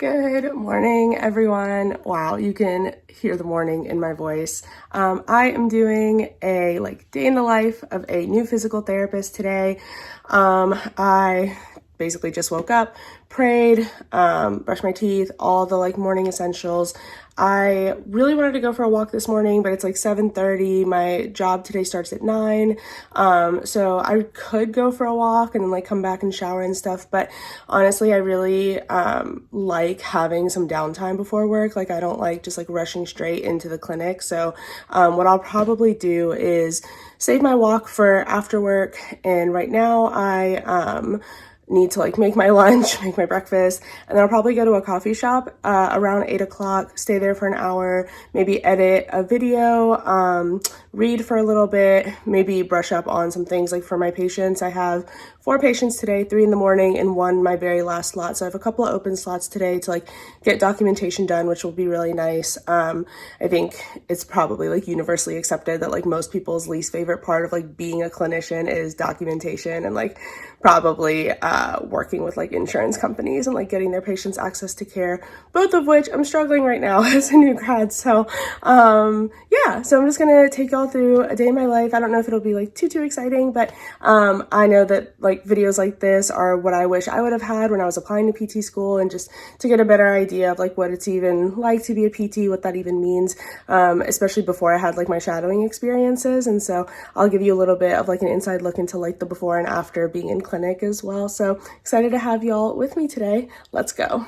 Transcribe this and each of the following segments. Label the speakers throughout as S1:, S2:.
S1: Good morning, everyone. Wow, you can hear the morning in my voice. I am doing a day in the life of a new physical therapist today. I basically just woke up, prayed, brushed my teeth, all the morning essentials. I really wanted to go for a walk this morning, but it's 7:30. My job today starts at 9. So I could go for a walk and then come back and shower and stuff. But honestly, I really like having some downtime before work. I don't like just rushing straight into the clinic. So what I'll probably do is save my walk for after work. And right now I need to make my lunch, make my breakfast, and then I'll probably go to a coffee shop around 8 o'clock, stay there for an hour, maybe edit a video, read for a little bit, maybe brush up on some things for my patients. I have 4 patients today, 3 in the morning and 1 my very last slot. So I have a couple of open slots today to get documentation done, which will be really nice. I think it's probably universally accepted that most people's least favorite part of being a clinician is documentation and probably working with insurance companies and getting their patients access to care, both of which I'm struggling right now as a new grad. So yeah, so I'm just gonna take y'all through a day in my life. I don't know if it'll be too exciting, but I know that videos like this are what I wish I would have had when I was applying to PT school, and just to get a better idea of what it's even like to be a PT, what that even means, especially before I had my shadowing experiences. And so I'll give you a little bit of an inside look into the before and after being in clinic as well. So excited to have y'all with me today. Let's go.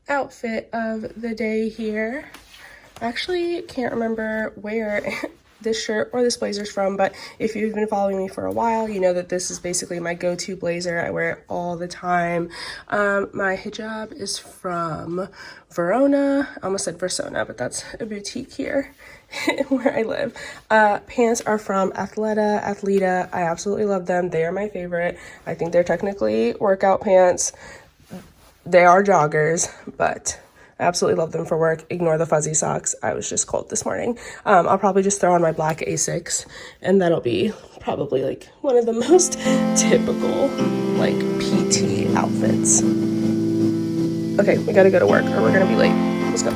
S1: Outfit of the day here. I actually can't remember where this shirt or this blazer's from, but if you've been following me for a while, you know that this is basically my go-to blazer. I wear it all the time. My hijab is from Verona. I almost said Versona, but that's a boutique here where I live. Pants are from Athleta. I absolutely love them. They are my favorite. I think they're technically workout pants. They are joggers, but I absolutely love them for work. Ignore the fuzzy socks. I was just cold this morning. I'll probably just throw on my black Asics, and that'll be probably one of the most typical PT outfits. Okay, we gotta go to work or we're gonna be late. Let's go.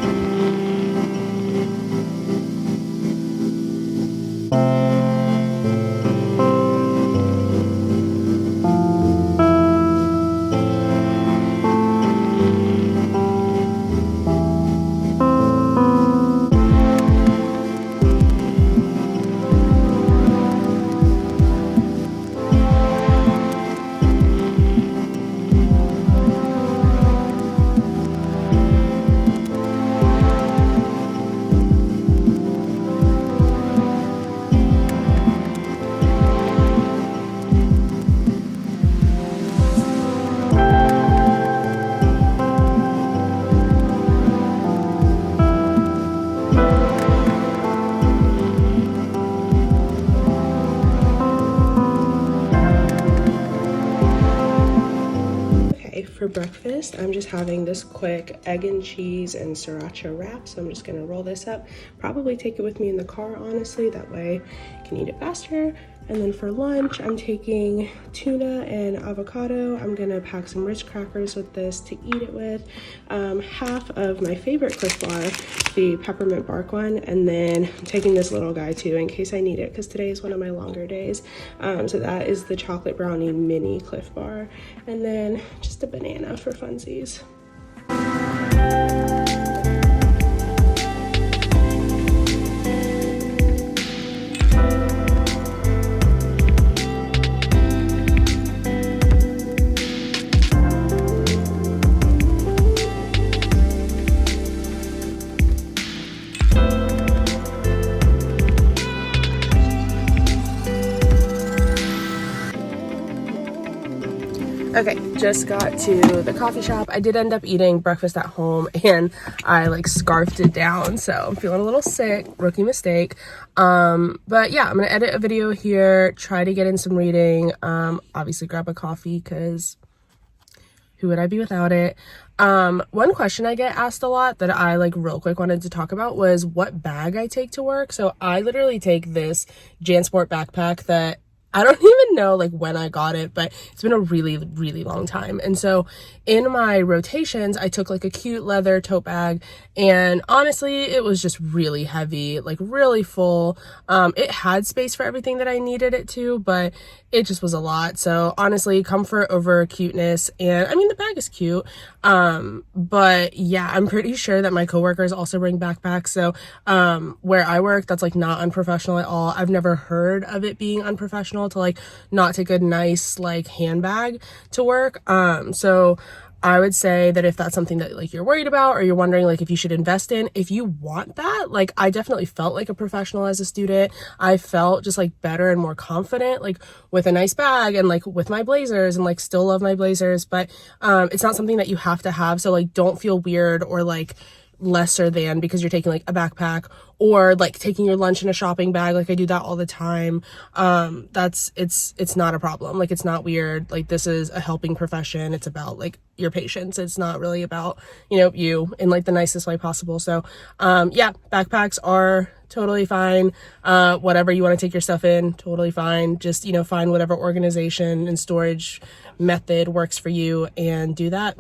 S1: For breakfast, I'm just having this quick egg and cheese and sriracha wrap. So I'm just gonna roll this up, probably take it with me in the car, honestly, that way I can eat it faster. And then for lunch, I'm taking tuna and avocado. I'm gonna pack some Ritz crackers with this to eat it with. Half of my favorite Cliff Bar, the peppermint bark one, and then I'm taking this little guy too in case I need it, because today is one of my longer days. So that is the chocolate brownie mini Cliff Bar, and then just a banana for funsies. Okay, just got to the coffee shop. I did end up eating breakfast at home and I scarfed it down, so I'm feeling a little sick, rookie mistake. But yeah, I'm gonna edit a video here, try to get in some reading, obviously grab a coffee because who would I be without it? One question I get asked a lot that I real quick wanted to talk about was what bag I take to work. So I literally take this JanSport backpack that I don't even know like when I got it, but it's been a really, really long time. And so in my rotations, I took like a cute leather tote bag, and honestly, it was just really heavy, like really full. It had space for everything that I needed it to, but it just was a lot. So honestly, comfort over cuteness. And I mean, the bag is cute. But yeah, I'm pretty sure that my coworkers also bring backpacks. So where I work, that's like not unprofessional at all. I've never heard of it being unprofessional to like not take a nice like handbag to work. So I would say that if that's something that like you're worried about, or you're wondering like if you should invest in, if you want that, like I definitely felt like a professional as a student. I felt just like better and more confident like with a nice bag and like with my blazers, and like still love my blazers, but it's not something that you have to have. So like don't feel weird or like lesser than because you're taking like a backpack, or like taking your lunch in a shopping bag. Like I do that all the time. It's not a problem. Like it's not weird. Like this is a helping profession. It's about like your patients. It's not really about, you in like the nicest way possible. So yeah, backpacks are totally fine. Whatever you want to take your stuff in, totally fine. Just, find whatever organization and storage method works for you and do that.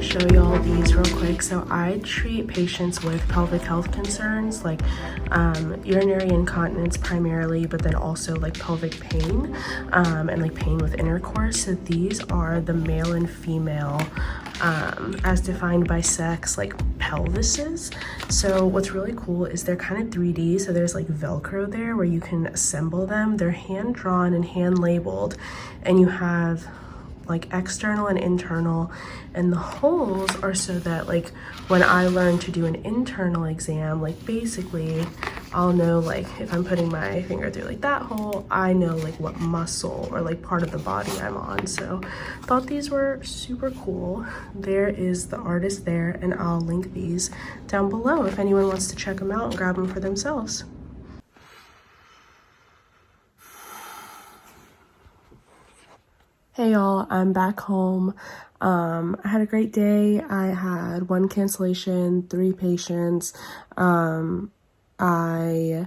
S1: Show y'all these real quick. So I treat patients with pelvic health concerns like urinary incontinence primarily, but then also like pelvic pain and like pain with intercourse. So these are the male and female as defined by sex like pelvises. So what's really cool is they're kind of 3D. So there's like Velcro there where you can assemble them. They're hand drawn and hand labeled, and you have like external and internal, and the holes are so that like when I learn to do an internal exam, like basically I'll know like if I'm putting my finger through like that hole, I know like what muscle or like part of the body I'm on. So thought these were super cool. There is the artist there, and I'll link these down below if anyone wants to check them out and grab them for themselves. Hey y'all, I'm back home. I had a great day. I had 1 cancellation, 3 patients. I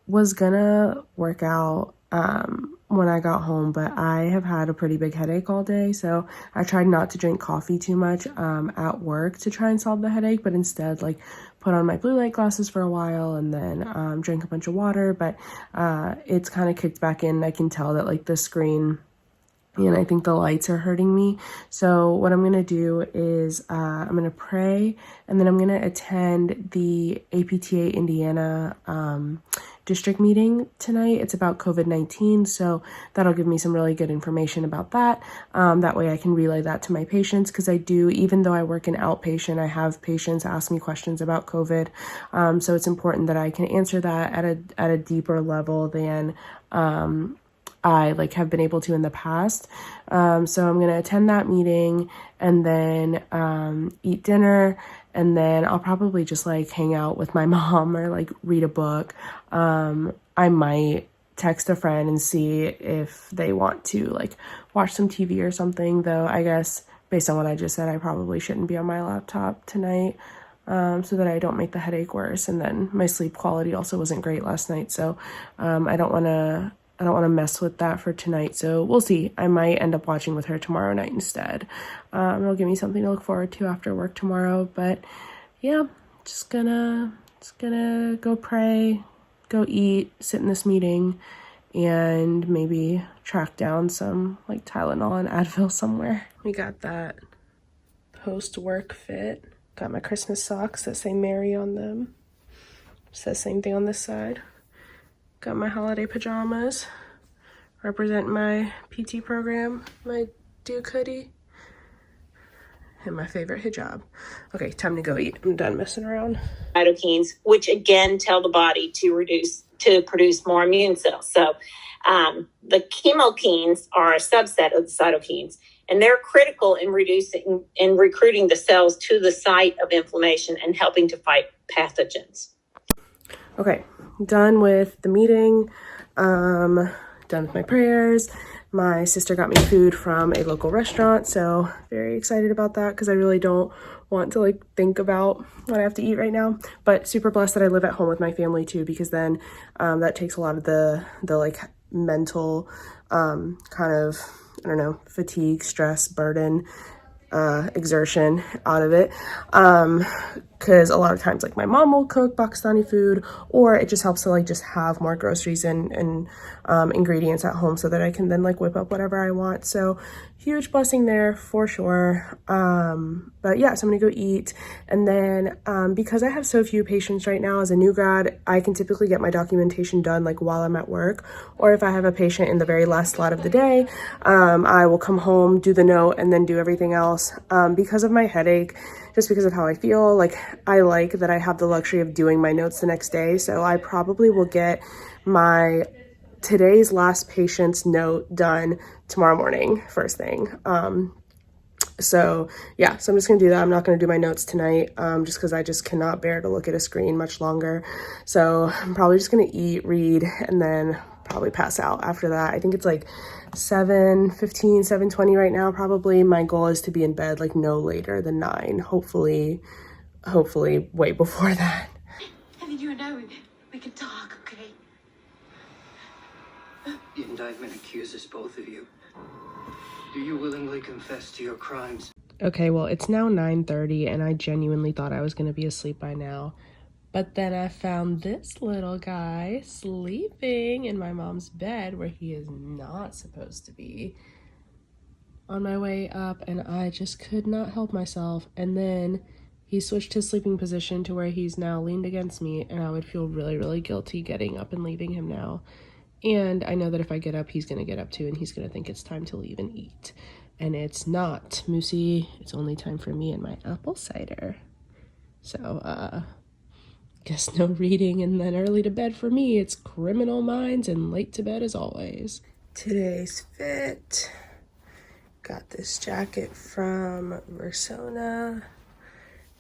S1: was gonna work out when I got home, but I have had a pretty big headache all day, so I tried not to drink coffee too much at work to try and solve the headache, but instead like put on my blue light glasses for a while and then drank a bunch of water. But it's kind of kicked back in. I can tell that like the screen and I think the lights are hurting me. So what I'm going to do is I'm going to pray, and then I'm going to attend the APTA Indiana district meeting tonight. It's about COVID-19, so that'll give me some really good information about that. That way I can relay that to my patients, because I do, even though I work in outpatient, I have patients ask me questions about COVID. So it's important that I can answer that at a deeper level than I like have been able to in the past. So I'm gonna attend that meeting and then eat dinner, and then I'll probably just like hang out with my mom or like read a book. I might text a friend and see if they want to like watch some TV or something, though I guess based on what I just said, I probably shouldn't be on my laptop tonight, so that I don't make the headache worse. And then my sleep quality also wasn't great last night, so I don't want to mess with that for tonight. So we'll see. I might end up watching with her tomorrow night instead. It'll give me something to look forward to after work tomorrow. But yeah, just gonna go pray, go eat, sit in this meeting, and maybe track down some like Tylenol and Advil somewhere. We got that post-work fit. Got my Christmas socks that say Merry on them. Says same thing on this side. Got my holiday pajamas, represent my PT program, my Duke hoodie, and my favorite hijab. Okay, time to go eat. I'm done messing around.
S2: Cytokines, which again tell the body to produce more immune cells. So the chemokines are a subset of the cytokines, and they're critical in recruiting the cells to the site of inflammation and helping to fight pathogens.
S1: Okay, done with the meeting, done with my prayers. My sister got me food from a local restaurant, so very excited about that, because I really don't want to like think about what I have to eat right now. But super blessed that I live at home with my family too, because then that takes a lot of the like mental kind of, I don't know, fatigue, stress, burden, exertion out of it, because a lot of times like my mom will cook Pakistani food, or it just helps to like just have more groceries and ingredients at home, so that I can then like whip up whatever I want. So huge blessing there for sure. But yeah, so I'm gonna go eat, and then because I have so few patients right now as a new grad, I can typically get my documentation done like while I'm at work, or if I have a patient in the very last slot of the day, I will come home, do the note, and then do everything else. Because of my headache, just because of how I feel, like I like that I have the luxury of doing my notes the next day. So I probably will get my today's last patient's note done tomorrow morning, first thing. So yeah, so I'm just gonna do that. I'm not gonna do my notes tonight, just because I just cannot bear to look at a screen much longer. So I'm probably just gonna eat, read, and then probably pass out after that. I think it's like 7:15, 7:20 right now probably. My goal is to be in bed like no later than 9, hopefully way before that.
S3: And then you and I, we can talk, okay?
S4: The indictment accuses both of you. Do you willingly confess to your crimes?
S1: Okay, well, it's now 9:30, and I genuinely thought I was going to be asleep by now. But then I found this little guy sleeping in my mom's bed, where he is not supposed to be, on my way up, and I just could not help myself. And then he switched his sleeping position to where he's now leaned against me, and I would feel really, really guilty getting up and leaving him now. And I know that if I get up, he's going to get up too, and he's going to think it's time to leave and eat. And it's not. Moosey, it's only time for me and my apple cider. So, guess no reading and then early to bed for me. It's Criminal Minds and late to bed as always. Today's fit. Got this jacket from Versona.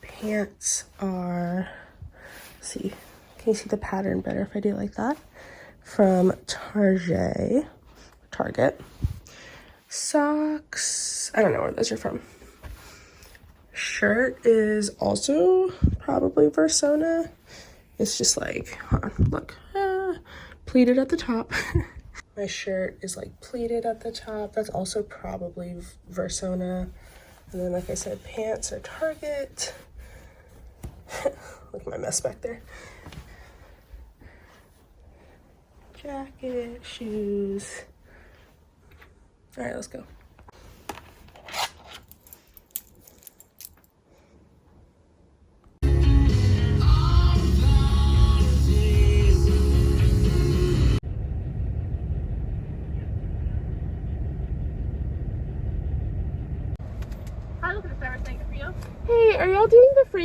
S1: Pants are, let's see, can you see the pattern better if I do it like that? From Target. Socks, I don't know where those are from. Shirt is also probably Versona. It's just like, look, pleated at the top. My shirt is like pleated at the top. That's also probably Versona. And then, like I said, pants are Target. Look at my mess back there. Jacket, shoes. All right, let's go.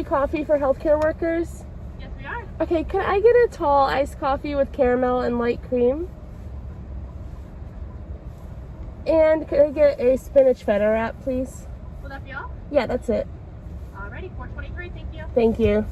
S1: free coffee for healthcare workers?
S5: Yes, we are.
S1: Okay, can I get a tall iced coffee with caramel and light cream? And can I get a spinach feta wrap, please?
S5: Will that be all?
S1: Yeah, that's it.
S5: Alrighty, 423. Thank you.
S1: Thank you.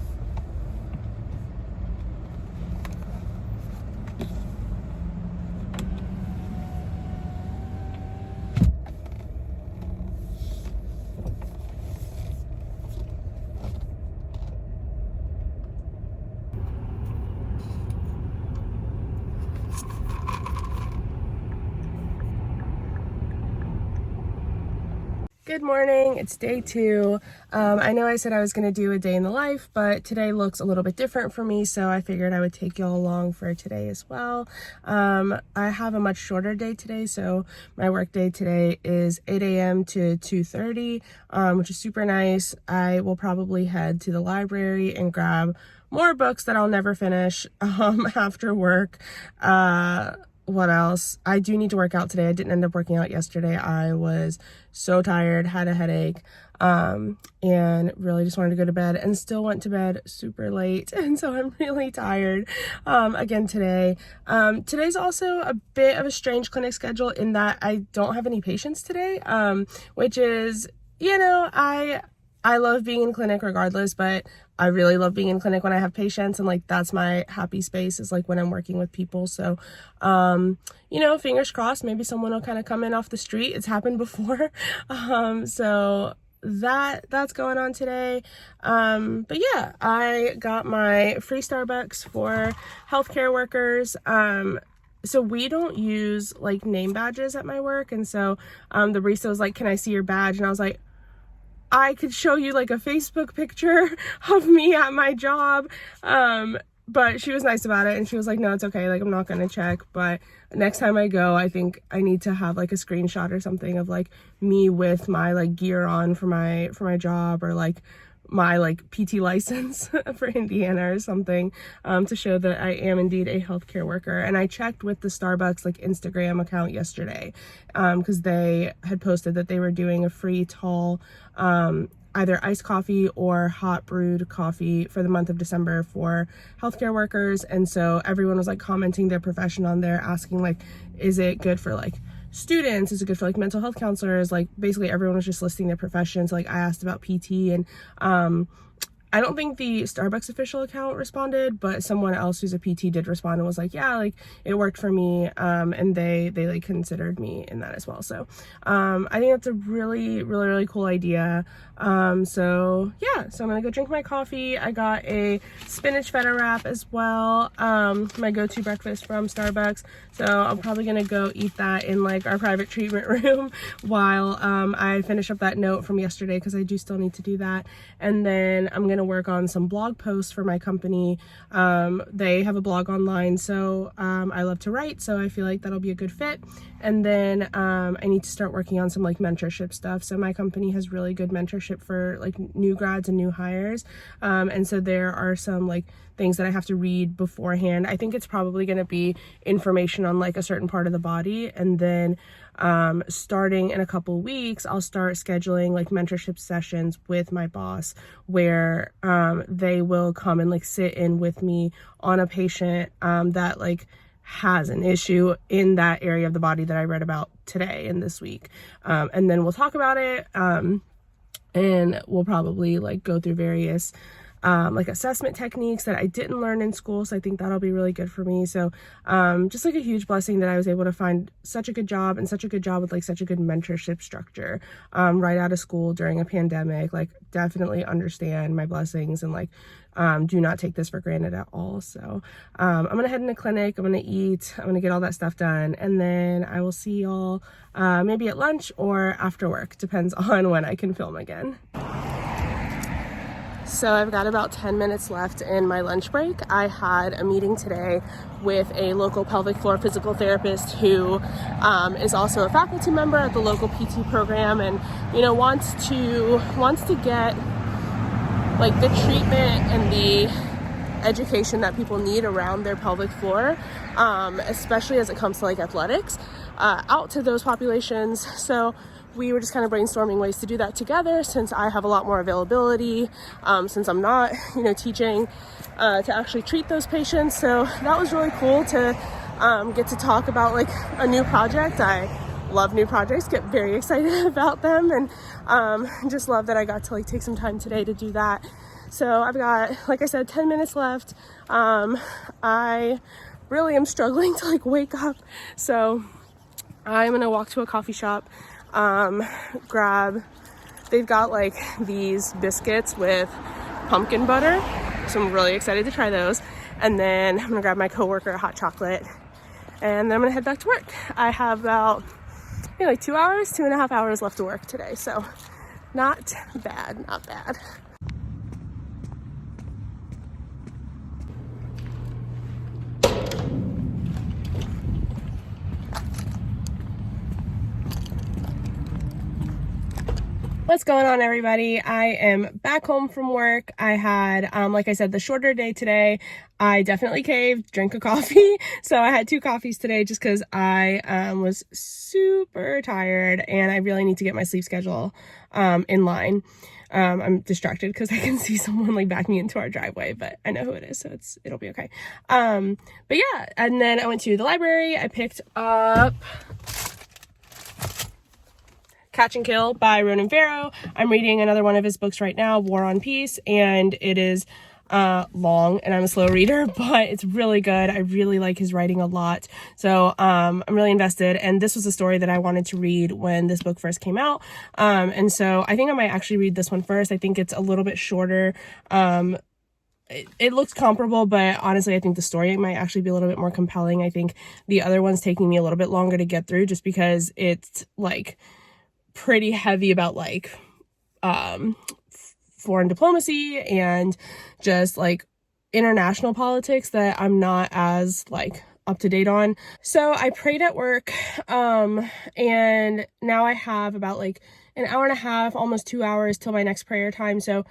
S1: Good morning, it's day 2. I know I said I was going to do a day in the life, but today looks a little bit different for me, so I figured I would take y'all along for today as well. I have a much shorter day today, so my work day today is 8 a.m. to 2:30, which is super nice. I will probably head to the library and grab more books that I'll never finish after work. What else? I do need to work out today. I didn't end up working out yesterday. I was so tired, had a headache, and really just wanted to go to bed, and still went to bed super late. And so I'm really tired again today. Today's also a bit of a strange clinic schedule in that I don't have any patients today, which is, you know, I love being in clinic regardless, but I really love being in clinic when I have patients, and like that's my happy space, is like when I'm working with people. So you know, fingers crossed, maybe someone will kind of come in off the street. It's happened before. So that's going on today. But yeah, I got my free Starbucks for healthcare workers. So we don't use like name badges at my work, and so the barista was like, "Can I see your badge?" And I was like, I could show you like a Facebook picture of me at my job. But she was nice about it, and she was like, no, it's okay. Like, I'm not going to check, but next time I go, I think I need to have like a screenshot or something of like me with my like gear on for my job, or like my like PT license for Indiana or something, to show that I am indeed a healthcare worker. And I checked with the Starbucks like Instagram account yesterday, because they had posted that they were doing a free tall either iced coffee or hot brewed coffee for the month of December for healthcare workers. And so everyone was like commenting their profession on there, asking like, is it good for like students, is it good for like mental health counselors? Like basically everyone was just listing their professions. Like I asked about PT, and I don't think the Starbucks official account responded, but someone else who's a PT did respond and was like, yeah, like it worked for me. And they like considered me in that as well. So I think that's a really cool idea. So yeah, so I'm gonna go drink my coffee. I got a spinach feta wrap as well, my go-to breakfast from Starbucks. So I'm probably gonna go eat that in like our private treatment room while I finish up that note from yesterday, because I do still need to do that. And then I'm gonna work on some blog posts for my company. They have a blog online, so I love to write, so I feel like that'll be a good fit. And then I need to start working on some like mentorship stuff. So my company has really good mentorship for like new grads and new hires, and so there are some like things that I have to read beforehand. I think it's probably going to be information on like a certain part of the body, and then starting in a couple weeks I'll start scheduling like mentorship sessions with my boss, where they will come and like sit in with me on a patient that like has an issue in that area of the body that I read about today and this week, and then we'll talk about it, and we'll probably like go through various like assessment techniques that I didn't learn in school. So I think that'll be really good for me. So just like a huge blessing that I was able to find such a good job, and such a good job with like such a good mentorship structure right out of school during a pandemic. Like definitely understand my blessings, and like do not take this for granted at all. So I'm gonna head into clinic, I'm gonna eat, I'm gonna get all that stuff done, and then I will see y'all maybe at lunch or after work, depends on when I can film again. So I've got about 10 minutes left in my lunch break. I had a meeting today with a local pelvic floor physical therapist who is also a faculty member at the local PT program, and you know wants to get like the treatment and the education that people need around their pelvic floor, especially as it comes to like athletics, out to those populations. So we were just kind of brainstorming ways to do that together, since I have a lot more availability, since I'm not, teaching to actually treat those patients. So that was really cool to get to talk about like a new project. I love new projects, get very excited about them, and just love that I got to like take some time today to do that. So I've got, like I said, 10 minutes left. I really am struggling to like wake up, so I'm gonna walk to a coffee shop, they've got like these biscuits with pumpkin butter, so I'm really excited to try those. And then I'm gonna grab my coworker a hot chocolate, and then I'm gonna head back to work. I have about maybe like 2.5 hours left to work today, so not bad. What's going on, everybody? I am back home from work. I had, like I said, the shorter day today. I definitely caved, drank a coffee. So I had 2 coffees today just because I was super tired and I really need to get my sleep schedule in line. I'm distracted because I can see someone like backing into our driveway, but I know who it is, so it'll be okay. But yeah, and then I went to the library. I picked up Catch and Kill by Ronan Farrow. I'm reading another one of his books right now, War on Peace, and it is long, and I'm a slow reader, but it's really good. I really like his writing a lot, so I'm really invested, and this was a story that I wanted to read when this book first came out, and so I think I might actually read this one first. I think it's a little bit shorter. It looks comparable, but honestly, I think the story might actually be a little bit more compelling. I think the other one's taking me a little bit longer to get through, just because it's like pretty heavy about like foreign diplomacy and just like international politics that I'm not as like up to date on. So I prayed at work, and now I have about like an hour and a half, almost 2 hours till my next prayer time. So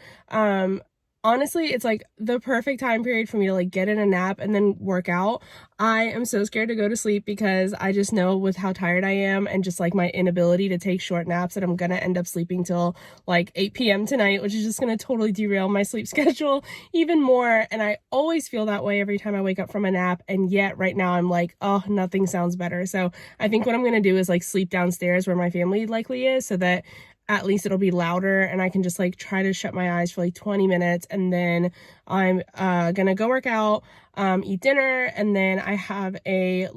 S1: honestly, it's like the perfect time period for me to like get in a nap and then work out. I am so scared to go to sleep because I just know with how tired I am and just like my inability to take short naps that I'm gonna end up sleeping till like 8 p.m. tonight, which is just gonna totally derail my sleep schedule even more. And I always feel that way every time I wake up from a nap, and yet right now I'm like, oh, nothing sounds better. So I think what I'm gonna do is like sleep downstairs where my family likely is, so that at least it'll be louder and I can just like try to shut my eyes for like 20 minutes, and then I'm gonna go work out, eat dinner, and then I have a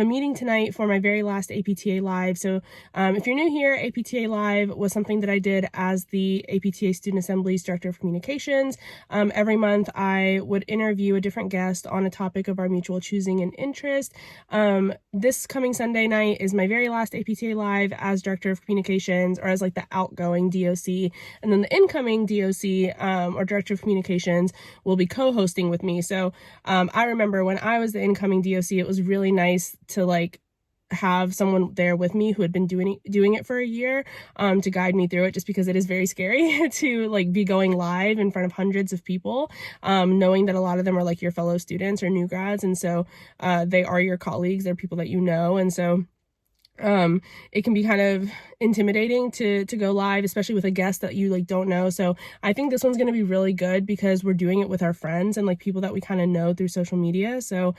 S1: meeting tonight for my very last APTA Live. So if you're new here, APTA Live was something that I did as the APTA Student Assembly's Director of Communications. Every month I would interview a different guest on a topic of our mutual choosing and interest. This coming Sunday night is my very last APTA Live as Director of Communications, or as like the outgoing DOC, and then the incoming DOC or Director of Communications will be co-hosting with me. So I remember when I was the incoming DOC, it was really nice to like have someone there with me who had been doing it for a year, to guide me through it, just because it is very scary to like be going live in front of hundreds of people, knowing that a lot of them are like your fellow students or new grads, and so they are your colleagues, they're people that you know, and so it can be kind of intimidating to go live, especially with a guest that you like don't know. So I think this one's going to be really good because we're doing it with our friends and like people that we kind of know through social media. So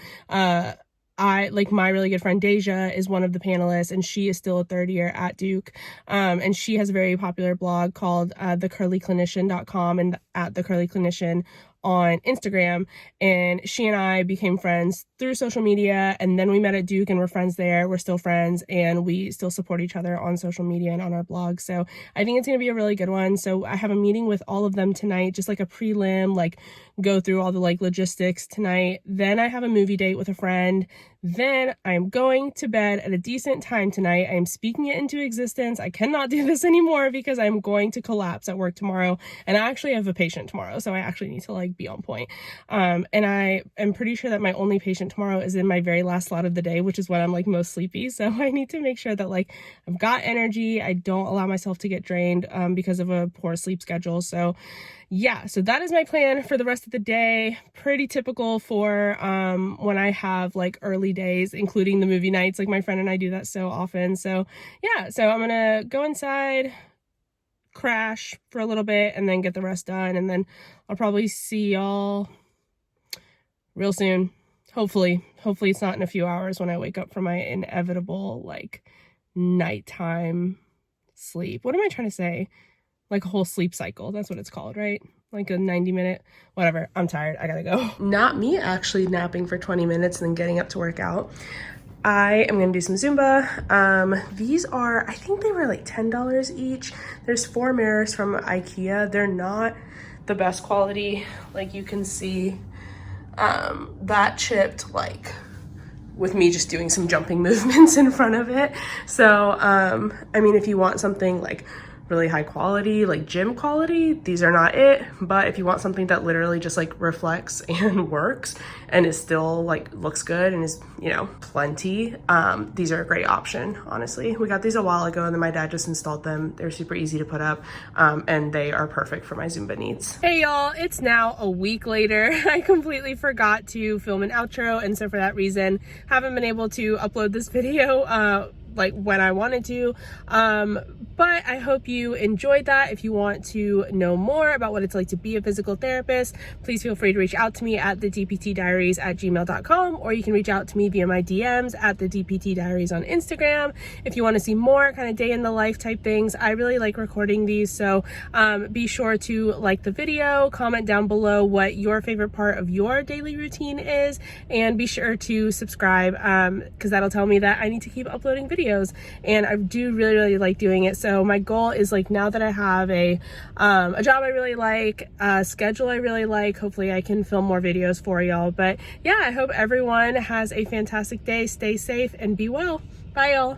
S1: I like my really good friend Deja is one of the panelists, and she is still a third year at Duke, and she has a very popular blog called thecurlyclinician.com and at thecurlyclinician on Instagram, and she and I became friends through social media, and then we met at Duke and we're friends there. We're still friends, and we still support each other on social media and on our blog. So I think it's going to be a really good one. So I have a meeting with all of them tonight, just like a prelim, like go through all the like logistics tonight. Then I have a movie date with a friend. Then I'm going to bed at a decent time tonight. I am speaking it into existence. I cannot do this anymore because I'm going to collapse at work tomorrow, and I actually have a patient tomorrow, so I actually need to like be on point. And I am pretty sure that my only patient appointment tomorrow is in my very last slot of the day, which is when I'm like most sleepy. So I need to make sure that like I've got energy. I don't allow myself to get drained because of a poor sleep schedule. So yeah, so that is my plan for the rest of the day. Pretty typical for when I have like early days, including the movie nights. Like my friend and I do that so often. So yeah, so I'm gonna go inside, crash for a little bit, and then get the rest done, and then I'll probably see y'all real soon. Hopefully it's not in a few hours when I wake up from my inevitable like nighttime sleep. What am I trying to say? Like a whole sleep cycle. That's what it's called, right? Like a 90-minute, whatever. I'm tired. I gotta go. Not me actually napping for 20 minutes and then getting up to work out. I am gonna do some Zumba. These are, I think they were like $10 each. There's 4 mirrors from IKEA. They're not the best quality. Like you can see, that chipped like with me just doing some jumping movements in front of it. So, I mean, if you want something like really high quality, like gym quality, these are not it. But if you want something that literally just like reflects and works and is still like looks good and is, you know, plenty, these are a great option, honestly. We got these a while ago and then my dad just installed them. They're super easy to put up, and they are perfect for my Zumba needs. Hey y'all, it's now a week later. I completely forgot to film an outro, and so for that reason haven't been able to upload this video like when I wanted to, but I hope you enjoyed that. If you want to know more about what it's like to be a physical therapist, please feel free to reach out to me at thedptdiaries@gmail.com, or you can reach out to me via my DMs at thedptdiaries on Instagram. If you want to see more kind of day in the life type things, I really like recording these, so be sure to like the video, comment down below what your favorite part of your daily routine is, and be sure to subscribe, because that'll tell me that I need to keep uploading videos. And I do really like doing it. So my goal is like, now that I have a job I really like, a schedule I really like, hopefully I can film more videos for y'all. But yeah, I hope everyone has a fantastic day. Stay safe and be well. Bye y'all.